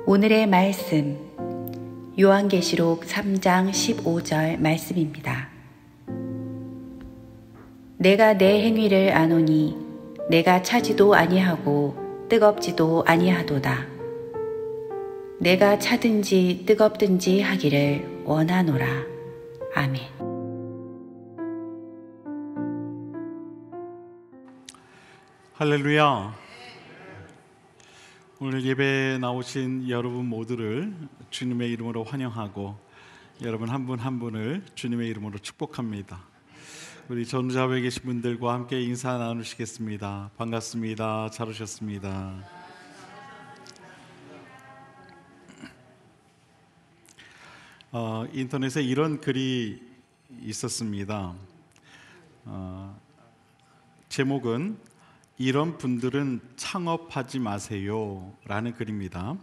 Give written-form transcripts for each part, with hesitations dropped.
오늘의 말씀, 요한계시록 3장 15절 말씀입니다. 내가 내 행위를 아노니 내가 차지도 아니하고 뜨겁지도 아니하도다. 내가 차든지 뜨겁든지 하기를 원하노라. 아멘. 할렐루야. 오늘 예배에 나오신 여러분 모두를 주님의 이름으로 환영하고 여러분 한 분 한 분을 주님의 이름으로 축복합니다. 우리 전우자부에 계신 분들과 함께 인사 나누시겠습니다. 반갑습니다. 잘 오셨습니다. 인터넷에 이런 글이 있었습니다. 제목은 이런 분들은 창업하지 마세요 라는 글입니다.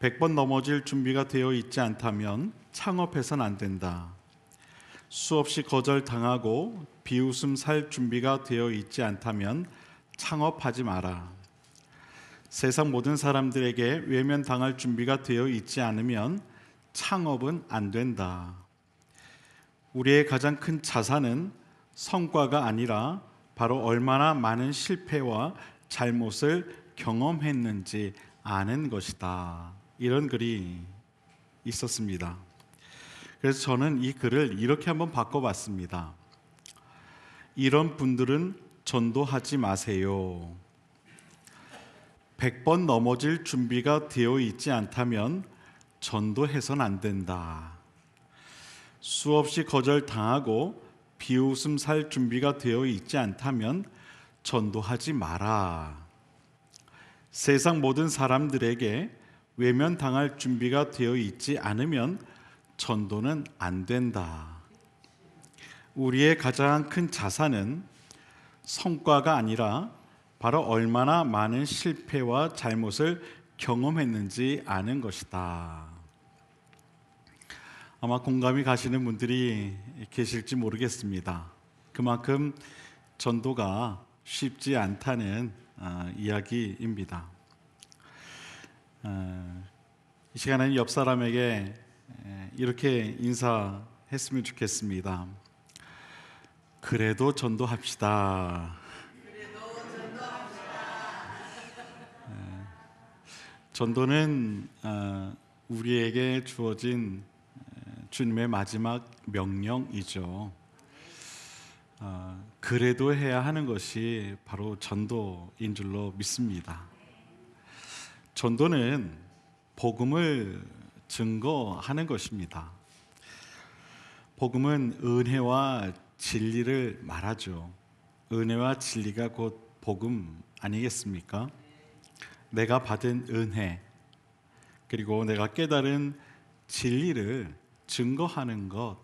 100번 넘어질 준비가 되어 있지 않다면 창업해서는 안 된다. 수없이 거절당하고 비웃음 살 준비가 되어 있지 않다면 창업하지 마라. 세상 모든 사람들에게 외면당할 준비가 되어 있지 않으면 창업은 안 된다. 우리의 가장 큰 자산은 성과가 아니라 바로 얼마나 많은 실패와 잘못을 경험했는지 아는 것이다. 이런 글이 있었습니다. 그래서 저는 이 글을 이렇게 한번 바꿔봤습니다. 이런 분들은 전도하지 마세요. 100번 넘어질 준비가 되어 있지 않다면 전도해서는 안 된다. 수없이 거절당하고 비웃음 살 준비가 되어 있지 않다면 전도하지 마라. 세상 모든 사람들에게 외면당할 준비가 되어 있지 않으면 전도는 안 된다. 우리의 가장 큰 자산은 성과가 아니라 바로 얼마나 많은 실패와 잘못을 경험했는지 아는 것이다. 아마 공감이 가시는 분들이 계실지 모르겠습니다. 그만큼 전도가 쉽지 않다는 이야기입니다. 이 시간에는 옆 사람에게 이렇게 인사했으면 좋겠습니다. 그래도 전도합시다. 전도는 우리에게 주어진 주님의 마지막 명령이죠. 그래도 해야 하는 것이 바로 전도인 줄로 믿습니다. 전도는 복음을 증거하는 것입니다. 복음은 은혜와 진리를 말하죠. 은혜와 진리가 곧 복음 아니겠습니까? 내가 받은 은혜 그리고 내가 깨달은 진리를 증거하는 것,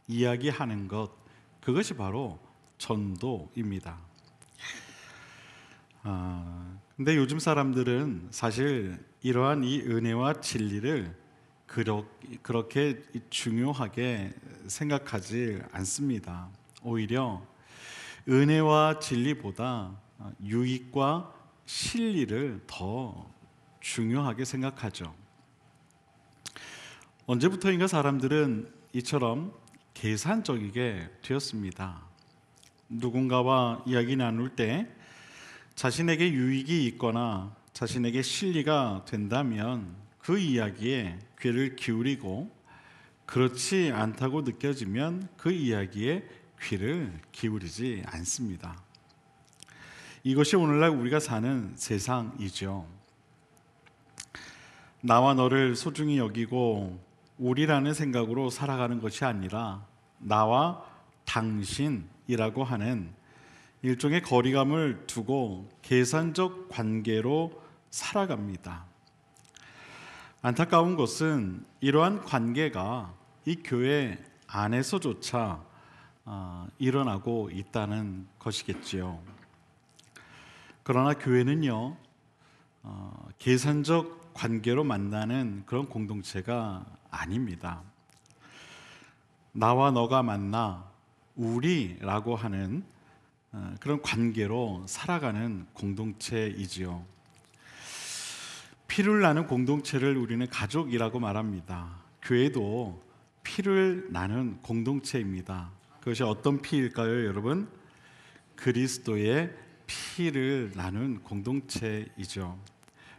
이야기하는 것, 그것이 바로 전도입니다. 근데 요즘 사람들은 사실 이러한 이 은혜와 진리를 그렇게 중요하게 생각하지 않습니다. 오히려 은혜와 진리보다 유익과 실리를 더 중요하게 생각하죠. 언제부터인가 사람들은 이처럼 계산적이게 되었습니다. 누군가와 이야기 나눌 때 자신에게 유익이 있거나 자신에게 실리가 된다면 그 이야기에 귀를 기울이고 그렇지 않다고 느껴지면 그 이야기에 귀를 기울이지 않습니다. 이것이 오늘날 우리가 사는 세상이죠. 나와 너를 소중히 여기고 우리라는 생각으로 살아가는 것이 아니라 나와 당신이라고 하는 일종의 거리감을 두고 계산적 관계로 살아갑니다. 안타까운 것은 이러한 관계가 이 교회 안에서조차 일어나고 있다는 것이겠지요. 그러나 교회는요, 계산적 관계로 만나는 그런 공동체가 아닙니다. 나와 너가 만나 우리라고 하는 그런 관계로 살아가는 공동체이지요. 피를 나눈 공동체를 우리는 가족이라고 말합니다. 교회도 피를 나눈 공동체입니다. 그것이 어떤 피일까요, 여러분? 그리스도의 피를 나눈 공동체이죠.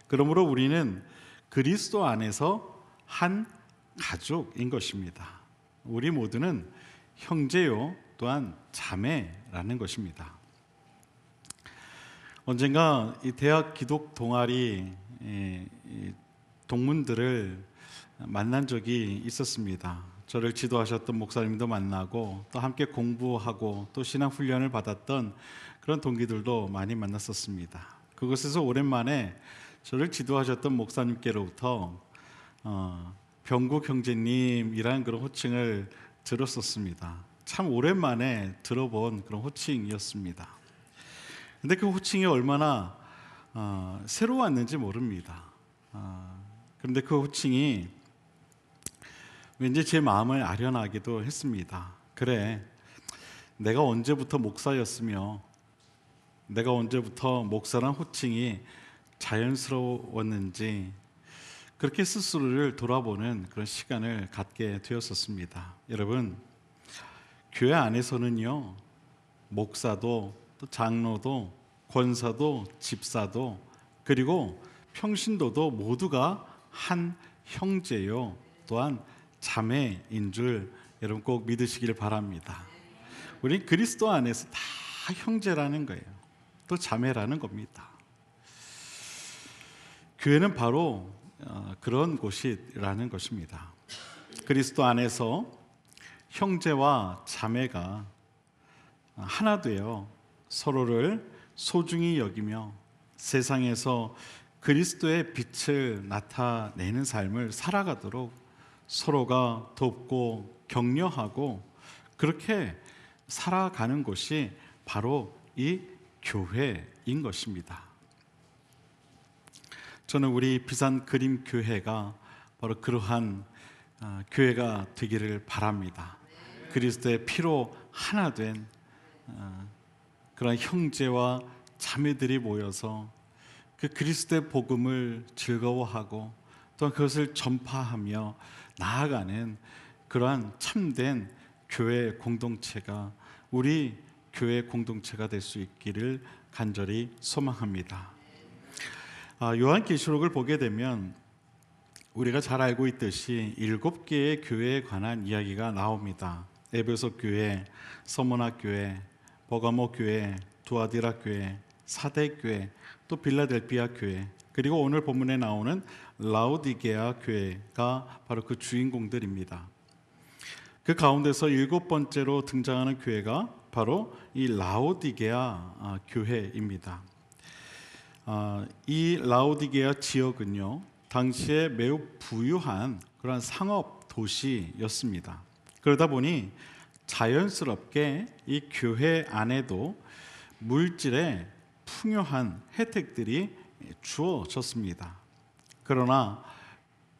그러므로 우리는 그리스도 안에서 한 가족인 것입니다. 우리 모두는 형제요 또한 자매라는 것입니다. 언젠가 이 대학 기독 동아리 동문들을 만난 적이 있었습니다. 저를 지도하셨던 목사님도 만나고 또 함께 공부하고 또 신앙 훈련을 받았던 그런 동기들도 많이 만났었습니다. 그곳에서 오랜만에 저를 지도하셨던 목사님께로부터 병국 형제님이라는 그런 호칭을 들었었습니다. 참 오랜만에 들어본 그런 호칭이었습니다. 근데 그 호칭이 얼마나 새로웠는지 모릅니다. 그런데 그 호칭이 왠지 제 마음을 아련하기도 했습니다. 그래, 내가 언제부터 목사였으며 내가 언제부터 목사란 호칭이 자연스러웠는지 그렇게 스스로를 돌아보는 그런 시간을 갖게 되었었습니다. 여러분, 교회 안에서는요, 목사도 또 장로도 권사도 집사도 그리고 평신도도 모두가 한 형제요 또한 자매인 줄 여러분 꼭 믿으시기를 바랍니다. 우리 그리스도 안에서 다 형제라는 거예요. 또 자매라는 겁니다. 교회는 바로 그런 곳이라는 것입니다. 그리스도 안에서 형제와 자매가 하나 되어 서로를 소중히 여기며 세상에서 그리스도의 빛을 나타내는 삶을 살아가도록 서로가 돕고 격려하고 그렇게 살아가는 곳이 바로 이 교회인 것입니다. 저는 우리 비산 그림 교회가 바로 그러한 교회가 되기를 바랍니다. 그리스도의 피로 하나 된 그런 형제와 자매들이 모여서 그 그리스도의 복음을 즐거워하고 또 그것을 전파하며 나아가는 그러한 참된 교회 공동체가 우리 교회 공동체가 될 수 있기를 간절히 소망합니다. 요한계시록을 보게 되면 우리가 잘 알고 있듯이 7개의 교회에 관한 이야기가 나옵니다. 에베소 교회, 서모나 교회, 버가모 교회, 두아디라 교회, 사대 교회, 또 빌라델피아 교회, 그리고 오늘 본문에 나오는 라오디게아 교회가 바로 그 주인공들입니다. 그 가운데서 7번째로 등장하는 교회가 바로 이 라오디게아 교회입니다. 이 라오디게아 지역은요, 당시에 매우 부유한 그런 상업 도시였습니다. 그러다 보니 자연스럽게 이 교회 안에도 물질의 풍요한 혜택들이 주어졌습니다. 그러나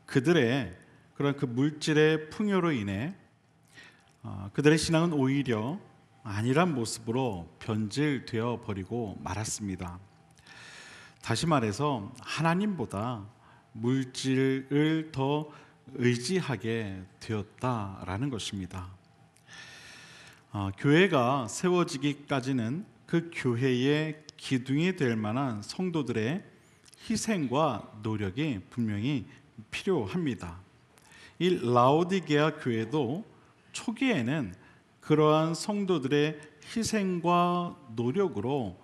그들의 그런 그 물질의 풍요로 인해 그들의 신앙은 오히려 아니란 모습으로 변질되어 버리고 말았습니다. 다시 말해서 하나님보다 물질을 더 의지하게 되었다라는 것입니다. 교회가 세워지기까지는 그 교회의 기둥이 될 만한 성도들의 희생과 노력이 분명히 필요합니다. 이 라오디게아 교회도 초기에는 그러한 성도들의 희생과 노력으로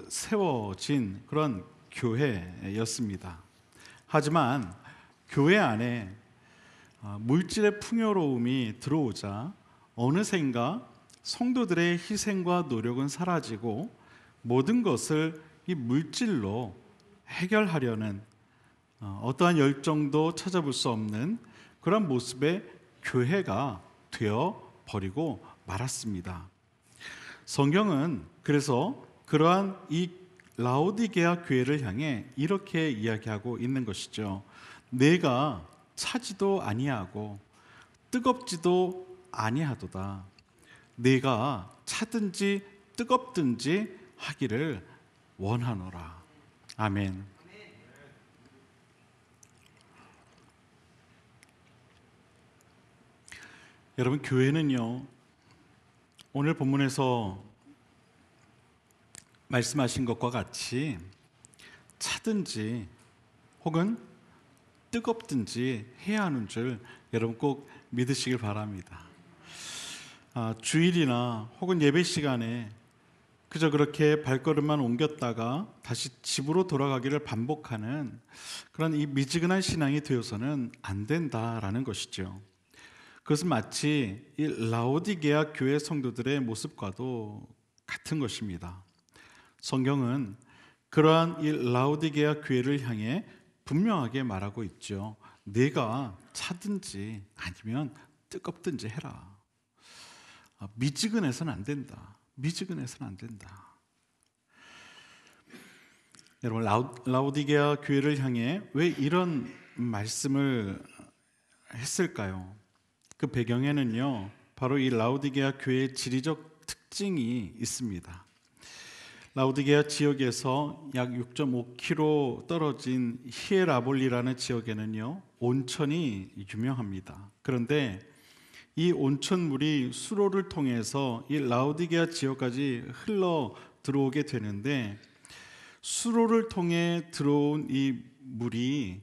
세워진 그런 교회였습니다. 하지만 교회 안에 물질의 풍요로움이 들어오자 어느샌가 성도들의 희생과 노력은 사라지고 모든 것을 이 물질로 해결하려는 어떠한 열정도 찾아볼 수 없는 그런 모습의 교회가 되어버리고 말았습니다. 성경은 그래서 그러한 이 라오디게아 교회를 향해 이렇게 이야기하고 있는 것이죠. 내가 차지도 아니하고 뜨겁지도 아니하도다. 내가 차든지 뜨겁든지 하기를 원하노라. 아멘. 여러분, 교회는요, 오늘 본문에서 말씀하신 것과 같이 차든지 혹은 뜨겁든지 해야 하는 줄 여러분 꼭 믿으시길 바랍니다. 주일이나 혹은 예배 시간에 그저 그렇게 발걸음만 옮겼다가 다시 집으로 돌아가기를 반복하는 그런 이 미지근한 신앙이 되어서는 안 된다라는 것이죠. 그것은 마치 이 라오디게아 교회 성도들의 모습과도 같은 것입니다. 성경은 그러한 이 라오디게아 교회를 향해 분명하게 말하고 있죠. 내가 차든지 아니면 뜨겁든지 해라. 미지근해서는 안 된다. 미지근해서는 안 된다. 여러분, 라오디게아 교회를 향해 왜 이런 말씀을 했을까요? 그 배경에는요, 바로 이 라오디게아 교회의 지리적 특징이 있습니다. 라오디게아 지역에서 약 6.5km 떨어진 히에라볼리라는 지역에는요, 온천이 유명합니다. 그런데 이 온천물이 수로를 통해서 이 라오디게아 지역까지 흘러 들어오게 되는데, 수로를 통해 들어온 이 물이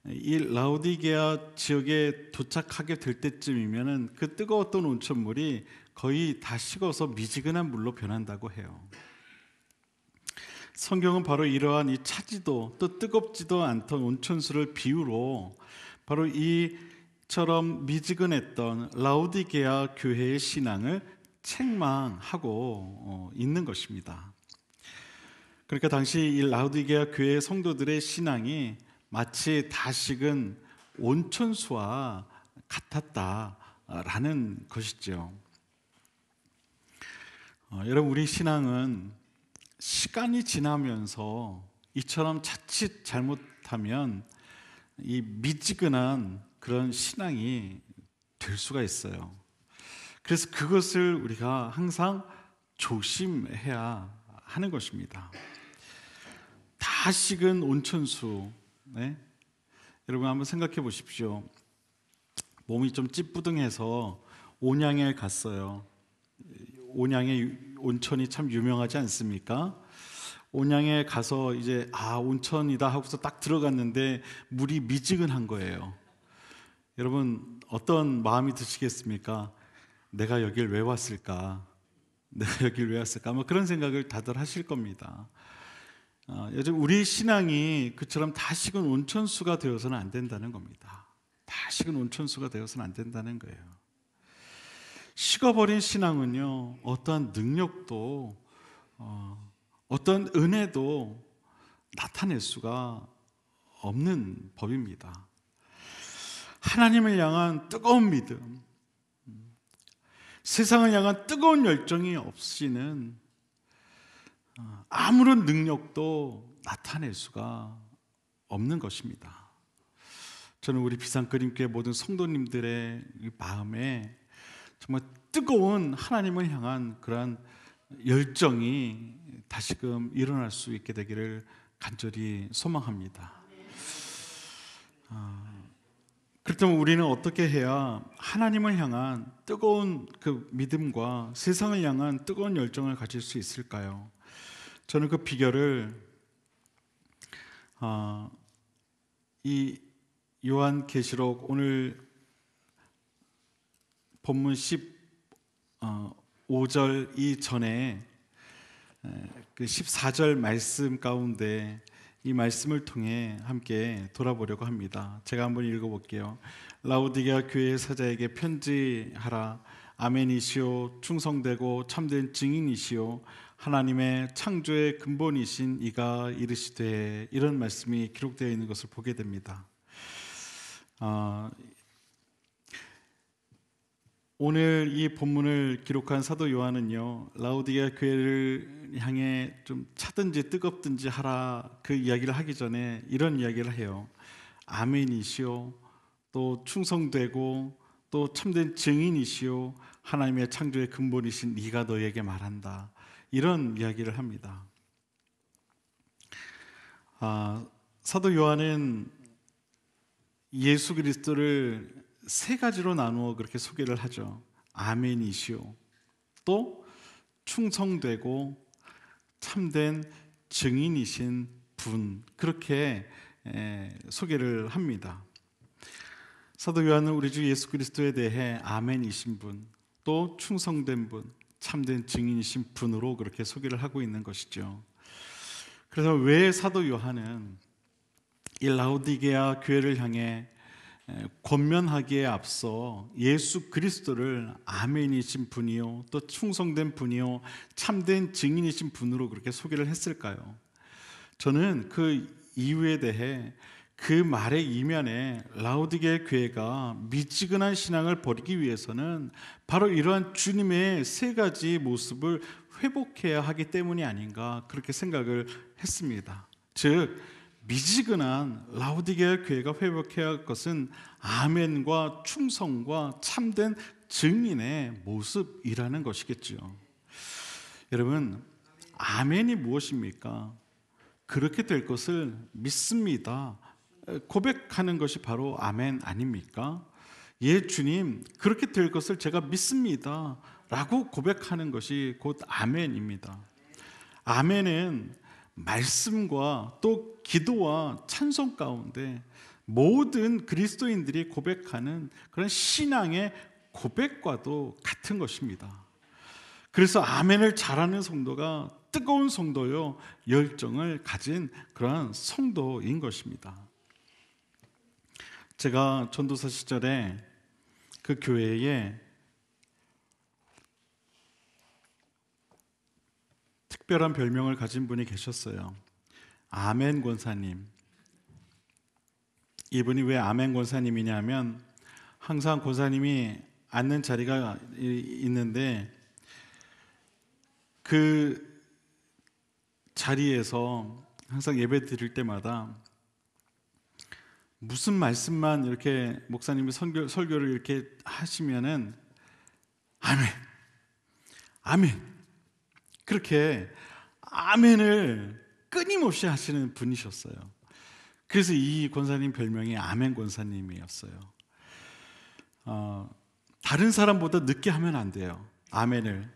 이 라오디게아 지역에 도착하게 될 때쯤이면은 그 뜨거웠던 온천물이 거의 다 식어서 미지근한 물로 변한다고 해요. 성경은 바로 이러한 이 차지도 또 뜨겁지도 않던 온천수를 비유로 바로 이처럼 미지근했던 라오디게아 교회의 신앙을 책망하고 있는 것입니다. 그러니까 당시 이 라오디게아 교회 성도들의 신앙이 마치 다 식은 온천수와 같았다라는 것이죠. 여러분, 우리 신앙은 시간이 지나면서 이처럼 자칫 잘못하면 이 미지근한 그런 신앙이 될 수가 있어요. 그래서 그것을 우리가 항상 조심해야 하는 것입니다. 다 식은 온천수, 네? 여러분 한번 생각해 보십시오. 몸이 좀 찌뿌둥해서 온양에 갔어요. 온양의 온천이 참 유명하지 않습니까? 온양에 가서 이제 온천이다 하고서 딱 들어갔는데 물이 미지근한 거예요. 여러분 어떤 마음이 드시겠습니까? 내가 여길 왜 왔을까? 내가 여길 왜 왔을까? 뭐 그런 생각을 다들 하실 겁니다. 요즘 우리 신앙이 그처럼 다 식은 온천수가 되어서는 안 된다는 겁니다. 다 식은 온천수가 되어서는 안 된다는 거예요. 식어버린 신앙은요, 어떠한 능력도 어떤 은혜도 나타낼 수가 없는 법입니다. 하나님을 향한 뜨거운 믿음, 세상을 향한 뜨거운 열정이 없이는 아무런 능력도 나타낼 수가 없는 것입니다. 저는 우리 비상그림교회 모든 성도님들의 마음에 정말 뜨거운 하나님을 향한 그러한 열정이 다시금 일어날 수 있게 되기를 간절히 소망합니다. 그렇다면 우리는 어떻게 해야 하나님을 향한 뜨거운 그 믿음과 세상을 향한 뜨거운 열정을 가질 수 있을까요? 저는 그 비결을 이 요한계시록 오늘 본문 15절 이전에 그 14절 말씀 가운데 이 말씀을 통해 함께 돌아보려고 합니다. 제가 한번 읽어볼게요. 라오디게아 교회의 사자에게 편지하라. 아멘이시오, 충성되고 참된 증인이시오, 하나님의 창조의 근본이신 이가 이르시되, 이런 말씀이 기록되어 있는 것을 보게 됩니다. 오늘 이 본문을 기록한 사도 요한은요, 라오디게아 교회를 향해 좀 차든지 뜨겁든지 하라, 그 이야기를 하기 전에 이런 이야기를 해요. 아멘이시오, 또 충성되고 또 참된 증인이시오, 하나님의 창조의 근본이신 네가 너에게 말한다, 이런 이야기를 합니다. 사도 요한은 예수 그리스도를 세 가지로 나누어 그렇게 소개를 하죠. 아멘이시오, 또 충성되고 참된 증인이신 분, 그렇게 소개를 합니다. 사도 요한은 우리 주 예수 그리스도에 대해 아멘이신 분, 또 충성된 분, 참된 증인이신 분으로 그렇게 소개를 하고 있는 것이죠. 그래서 왜 사도 요한은 이 라오디게아 교회를 향해 권면하기에 앞서 예수 그리스도를 아멘이신 분이요, 또 충성된 분이요, 참된 증인이신 분으로 그렇게 소개를 했을까요? 저는 그 이유에 대해 그 말의 이면에 라오디게아 교회가 미지근한 신앙을 버리기 위해서는 바로 이러한 주님의 세 가지 모습을 회복해야 하기 때문이 아닌가, 그렇게 생각을 했습니다. 즉, 미지근한 라오디게아 교회가 회복해야 할 것은 아멘과 충성과 참된 증인의 모습이라는 것이겠죠. 여러분, 아멘이 무엇입니까? 그렇게 될 것을 믿습니다, 고백하는 것이 바로 아멘 아닙니까? 예, 주님, 그렇게 될 것을 제가 믿습니다 라고 고백하는 것이 곧 아멘입니다. 아멘은 말씀과 또 기도와 찬송 가운데 모든 그리스도인들이 고백하는 그런 신앙의 고백과도 같은 것입니다. 그래서 아멘을 잘하는 성도가 뜨거운 성도요, 열정을 가진 그러한 성도인 것입니다. 제가 전도사 시절에 그 교회에 특별한 별명을 가진 분이 계셨어요. 아멘 권사님. 이분이 왜 아멘 권사님이냐면, 항상 권사님이 앉는 자리가 있는데 그 자리에서 항상 예배 드릴 때마다 무슨 말씀만 이렇게 목사님이 설교를 이렇게 하시면은 아멘, 아멘, 그렇게 아멘을 끊임없이 하시는 분이셨어요. 그래서 이 권사님 별명이 아멘 권사님이었어요. 다른 사람보다 늦게 하면 안 돼요, 아멘을.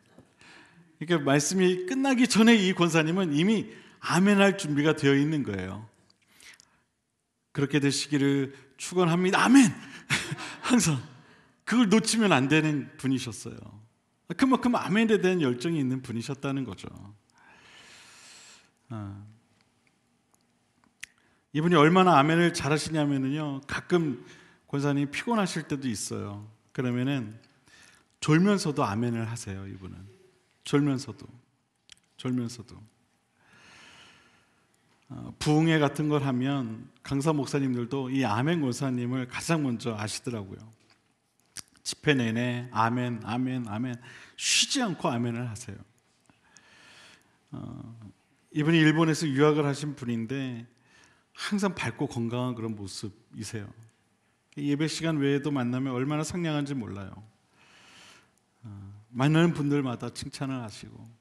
그러니까 말씀이 끝나기 전에 이 권사님은 이미 아멘할 준비가 되어 있는 거예요. 그렇게 되시기를 축원합니다, 아멘. 항상 그걸 놓치면 안 되는 분이셨어요. 그만큼 아멘에 대한 열정이 있는 분이셨다는 거죠. 이분이 얼마나 아멘을 잘하시냐면요, 가끔 권사님이 피곤하실 때도 있어요. 그러면은 졸면서도 아멘을 하세요. 이분은 졸면서도. 부흥회 같은 걸 하면 강사 목사님들도 이 아멘 권사님을 가장 먼저 아시더라고요. 집회 내내 아멘, 아멘, 아멘, 쉬지 않고 아멘을 하세요. 이분이 일본에서 유학을 하신 분인데 항상 밝고 건강한 그런 모습이세요. 예배 시간 외에도 만나면 얼마나 상냥한지 몰라요. 만나는 분들마다 칭찬을 하시고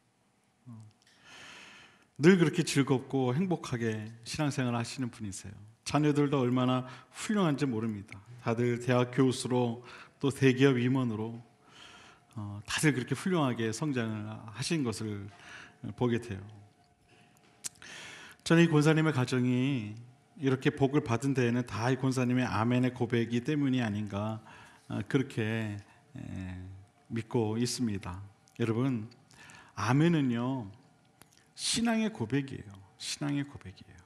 늘 그렇게 즐겁고 행복하게 신앙생활을 하시는 분이세요. 자녀들도 얼마나 훌륭한지 모릅니다. 다들 대학 교수로 또 대기업 임원으로 다들 그렇게 훌륭하게 성장을 하신 것을 보게 돼요. 저는 이 권사님의 가정이 이렇게 복을 받은 데에는 다 이 권사님의 아멘의 고백이 때문이 아닌가, 그렇게 믿고 있습니다. 여러분, 아멘은요, 신앙의 고백이에요. 신앙의 고백이에요.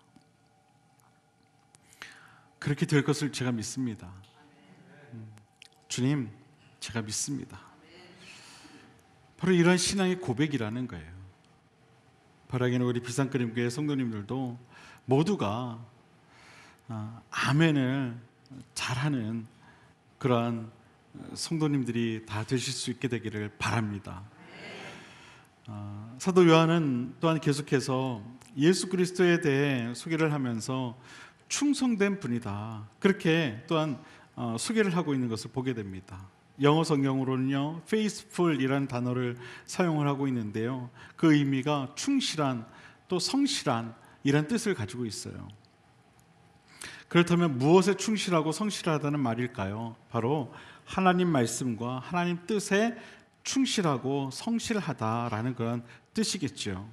그렇게 될 것을 제가 믿습니다. 주님, 제가 믿습니다. 바로 이런 신앙의 고백이라는 거예요. 바라기는 우리 비상그림교회 성도님들도 모두가 아멘을 잘하는 그러한 성도님들이 다 되실 수 있게 되기를 바랍니다. 사도 요한은 또한 계속해서 예수 그리스도에 대해 소개를 하면서 충성된 분이다, 그렇게 또한 소개를 하고 있는 것을 보게 됩니다. 영어 성경으로는요, faithful이라는 단어를 사용을 하고 있는데요, 그 의미가 충실한, 또 성실한 이란 뜻을 가지고 있어요. 그렇다면 무엇에 충실하고 성실하다는 말일까요? 바로 하나님 말씀과 하나님 뜻에 충실하고 성실하다라는 그런 뜻이겠죠.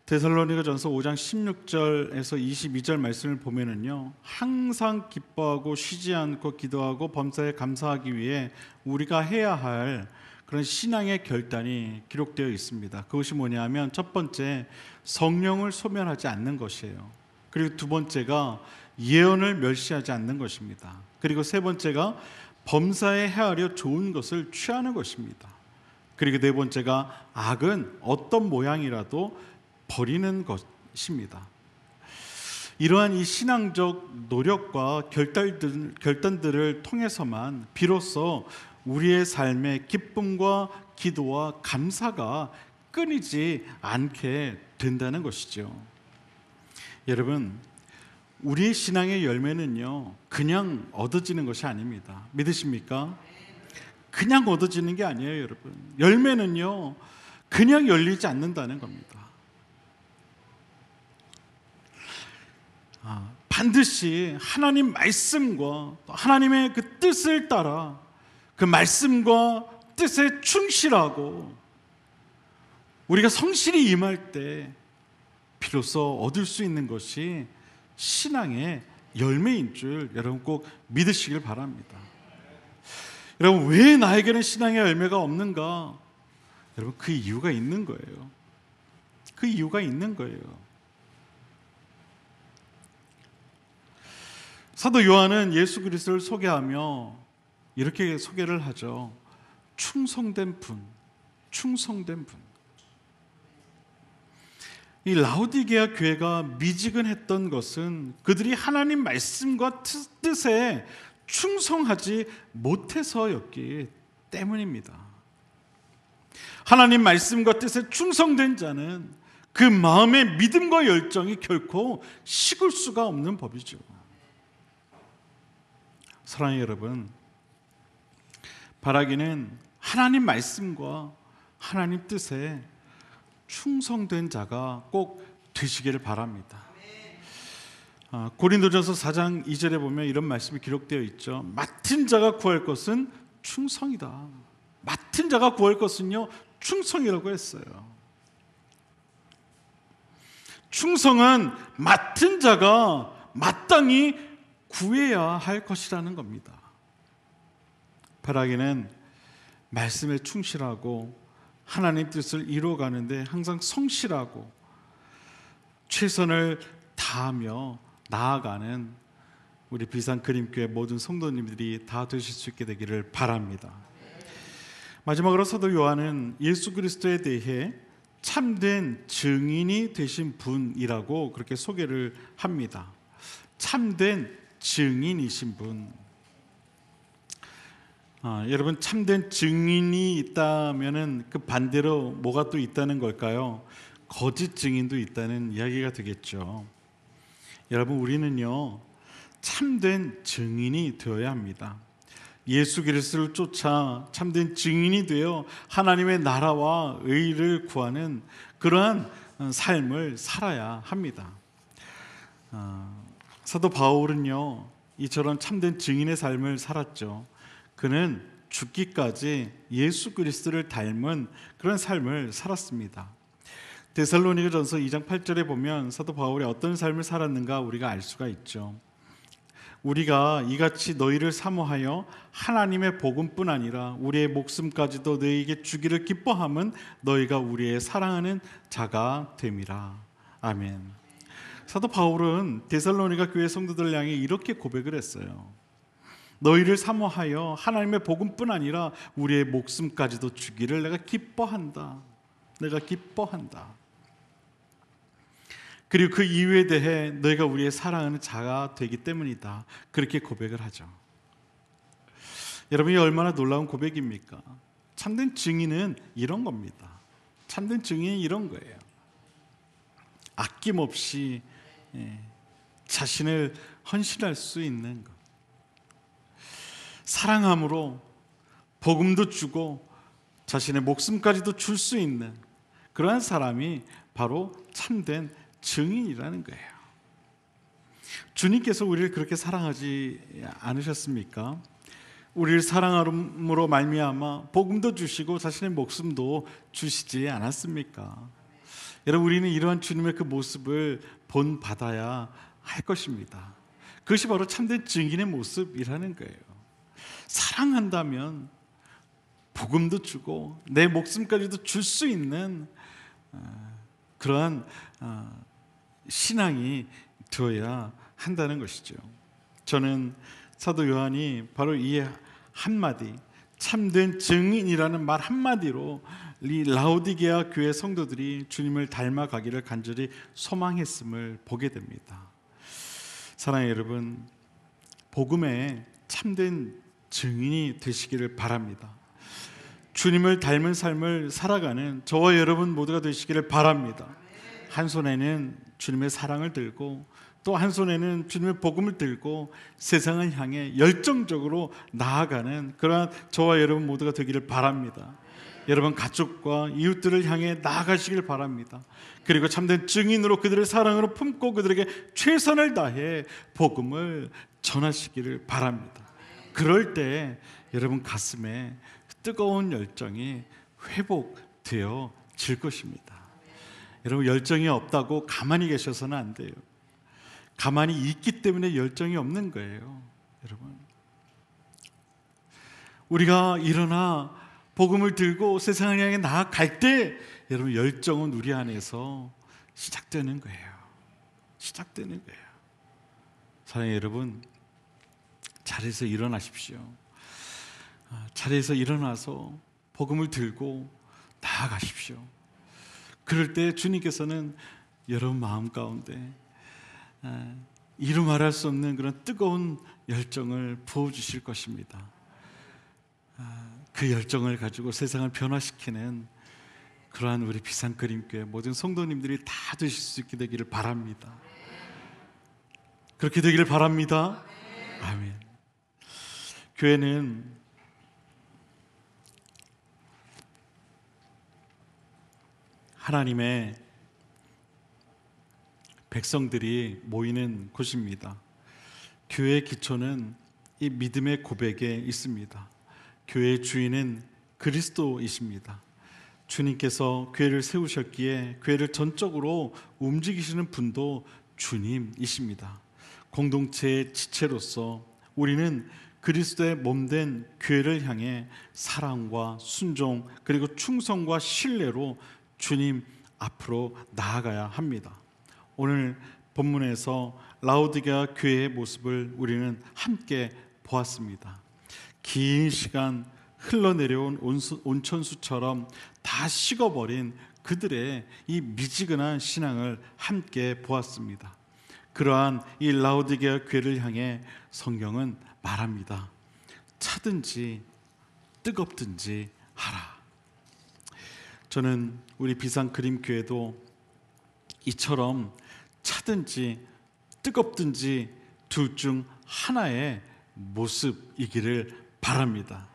데살로니가전서 5장 16절에서 22절 말씀을 보면은요, 항상 기뻐하고 쉬지 않고 기도하고 범사에 감사하기 위해 우리가 해야 할 그런 신앙의 결단이 기록되어 있습니다. 그것이 뭐냐면, 첫 번째, 성령을 소멸하지 않는 것이에요. 그리고 두 번째가 예언을 멸시하지 않는 것입니다. 그리고 세 번째가 범사에 헤아려 좋은 것을 취하는 것입니다. 그리고 네 번째가 악은 어떤 모양이라도 버리는 것입니다. 이러한 이 신앙적 노력과 결단들을 통해서만 비로소 우리의 삶에 기쁨과 기도와 감사가 끊이지 않게 된다는 것이죠. 여러분, 우리의 신앙의 열매는요, 그냥 얻어지는 것이 아닙니다. 믿으십니까? 그냥 얻어지는 게 아니에요, 여러분. 열매는요, 그냥 열리지 않는다는 겁니다. 반드시 하나님 말씀과 하나님의 그 뜻을 따라 그 말씀과 뜻에 충실하고 우리가 성실히 임할 때 비로소 얻을 수 있는 것이 신앙의 열매인 줄 여러분 꼭 믿으시길 바랍니다. 여러분, 왜 나에게는 신앙의 열매가 없는가? 여러분, 그 이유가 있는 거예요. 그 이유가 있는 거예요. 사도 요한은 예수 그리스도를 소개하며 이렇게 소개를 하죠. 충성된 분, 충성된 분. 이 라오디게아 교회가 미지근했던 것은 그들이 하나님 말씀과 뜻에 충성하지 못해서였기 때문입니다. 하나님 말씀과 뜻에 충성된 자는 그 마음의 믿음과 열정이 결코 식을 수가 없는 법이죠. 사랑하는 여러분, 바라기는 하나님 말씀과 하나님 뜻에 충성된 자가 꼭 되시기를 바랍니다. 고린도전서 4장 2절에 보면 이런 말씀이 기록되어 있죠. 맡은 자가 구할 것은 충성이다. 맡은 자가 구할 것은요, 충성이라고 했어요. 충성은 맡은 자가 마땅히 구해야 할 것이라는 겁니다. 바라기는 말씀에 충실하고 하나님 뜻을 이루어가는데 항상 성실하고 최선을 다하며 나아가는 우리 비상그림교회 모든 성도님들이 다 되실 수 있게 되기를 바랍니다. 마지막으로 사도 요한은 예수 그리스도에 대해 참된 증인이 되신 분이라고 그렇게 소개를 합니다. 참된 증인이신 분. 여러분, 참된 증인이 있다면은 그 반대로 뭐가 또 있다는 걸까요? 거짓 증인도 있다는 이야기가 되겠죠. 여러분, 우리는요, 참된 증인이 되어야 합니다. 예수 그리스도를 쫓아 참된 증인이 되어 하나님의 나라와 의를 구하는 그러한 삶을 살아야 합니다. 사도 바울은요, 이처럼 참된 증인의 삶을 살았죠. 그는 죽기까지 예수 그리스도를 닮은 그런 삶을 살았습니다. 데살로니가전서 2장 8절에 보면 사도 바울이 어떤 삶을 살았는가 우리가 알 수가 있죠. 우리가 이같이 너희를 사모하여 하나님의 복음뿐 아니라 우리의 목숨까지도 너희에게 주기를 기뻐함은 너희가 우리의 사랑하는 자가 됨이라. 아멘. 사도 바울은 데살로니가 교회 성도들 향해 이렇게 고백을 했어요. 너희를 사모하여 하나님의 복음뿐 아니라 우리의 목숨까지도 주기를 내가 기뻐한다. 내가 기뻐한다. 그리고 그 이유에 대해 너희가 우리의 사랑하는 자가 되기 때문이다. 그렇게 고백을 하죠. 여러분이 얼마나 놀라운 고백입니까? 참된 증인은 이런 겁니다. 참된 증인은 이런 거예요. 아낌없이 자신을 헌신할 수 있는 것, 사랑함으로 복음도 주고 자신의 목숨까지도 줄 수 있는 그러한 사람이 바로 참된 증인이라는 거예요. 주님께서 우리를 그렇게 사랑하지 않으셨습니까? 우리를 사랑함으로 말미암아 복음도 주시고 자신의 목숨도 주시지 않았습니까? 여러분, 우리는 이러한 주님의 그 모습을 본받아야 할 것입니다. 그것이 바로 참된 증인의 모습이라는 거예요. 사랑한다면 복음도 주고 내 목숨까지도 줄 수 있는 그러한 신앙이 되어야 한다는 것이죠. 저는 사도 요한이 바로 이 한마디, 참된 증인이라는 말 한마디로 이 라오디게아 교회 성도들이 주님을 닮아가기를 간절히 소망했음을 보게 됩니다. 사랑하는 여러분, 복음의 참된 증인이 되시기를 바랍니다. 주님을 닮은 삶을 살아가는 저와 여러분 모두가 되시기를 바랍니다. 한 손에는 주님의 사랑을 들고 또 한 손에는 주님의 복음을 들고 세상을 향해 열정적으로 나아가는 그러한 저와 여러분 모두가 되기를 바랍니다. 여러분 가족과 이웃들을 향해 나아가시길 바랍니다. 그리고 참된 증인으로 그들의 사랑으로 품고 그들에게 최선을 다해 복음을 전하시기를 바랍니다. 그럴 때 여러분 가슴에 뜨거운 열정이 회복되어질 것입니다. 여러분, 열정이 없다고 가만히 계셔서는 안 돼요. 가만히 있기 때문에 열정이 없는 거예요. 여러분, 우리가 일어나 복음을 들고 세상을 향해 나아갈 때 여러분 열정은 우리 안에서 시작되는 거예요. 시작되는 거예요. 사랑하는 여러분, 자리에서 일어나십시오. 자리에서 일어나서 복음을 들고 나아가십시오. 그럴 때 주님께서는 여러분 마음 가운데 이루 말할 수 없는 그런 뜨거운 열정을 부어주실 것입니다. 그 열정을 가지고 세상을 변화시키는 그러한 우리 비상그림교회 모든 성도님들이 다 되실 수 있게 되기를 바랍니다. 그렇게 되기를 바랍니다. 아멘. 교회는 하나님의 백성들이 모이는 곳입니다. 교회의 기초는 이 믿음의 고백에 있습니다. 교회의 주인은 그리스도이십니다. 주님께서 교회를 세우셨기에 교회를 전적으로 움직이시는 분도 주님이십니다. 공동체의 지체로서 우리는 그리스도의 몸된 교회를 향해 사랑과 순종 그리고 충성과 신뢰로 주님 앞으로 나아가야 합니다. 오늘 본문에서 라오디게아 교회의 모습을 우리는 함께 보았습니다. 긴 시간 흘러내려온 온천수처럼 다 식어버린 그들의 이 미지근한 신앙을 함께 보았습니다. 그러한 이 라오디게아 교회를 향해 성경은 말합니다. 차든지 뜨겁든지 하라. 저는 우리 비상그림교회도 이처럼 차든지 뜨겁든지 둘 중 하나의 모습이기를 바랍니다.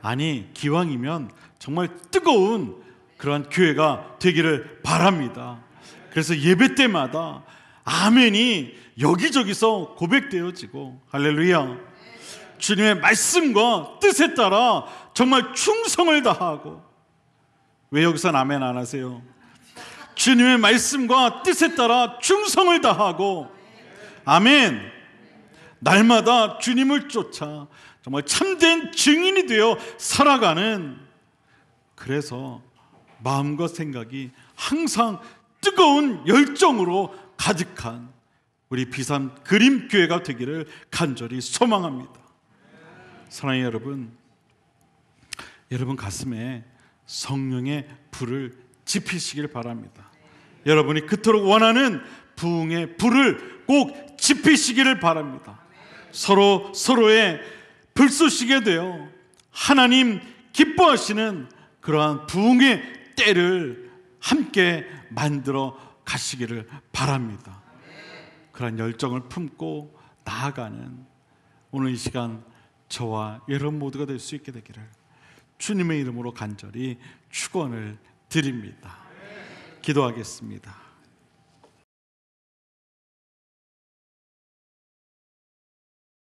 아니, 기왕이면 정말 뜨거운 그러한 교회가 되기를 바랍니다. 그래서 예배 때마다 아멘이 여기저기서 고백되어지고, 할렐루야, 주님의 말씀과 뜻에 따라 정말 충성을 다하고. 왜 여기서 아멘 안 하세요? 주님의 말씀과 뜻에 따라 충성을 다하고, 아멘, 날마다 주님을 쫓아 정말 참된 증인이 되어 살아가는, 그래서 마음과 생각이 항상 뜨거운 열정으로 가득한 우리 비상그림교회가 되기를 간절히 소망합니다. 사랑하는 여러분, 여러분 가슴에 성령의 불을 지피시길 바랍니다. 여러분이 그토록 원하는 부흥의 불을 꼭 지피시기를 바랍니다. 서로의 불쏘시게 되어 하나님 기뻐하시는 그러한 부흥의 때를 함께 만들어 가시기를 바랍니다. 그러한 열정을 품고 나아가는 오늘 이 시간 저와 여러분 모두가 될 수 있게 되기를 주님의 이름으로 간절히 축원을 드립니다. 기도하겠습니다.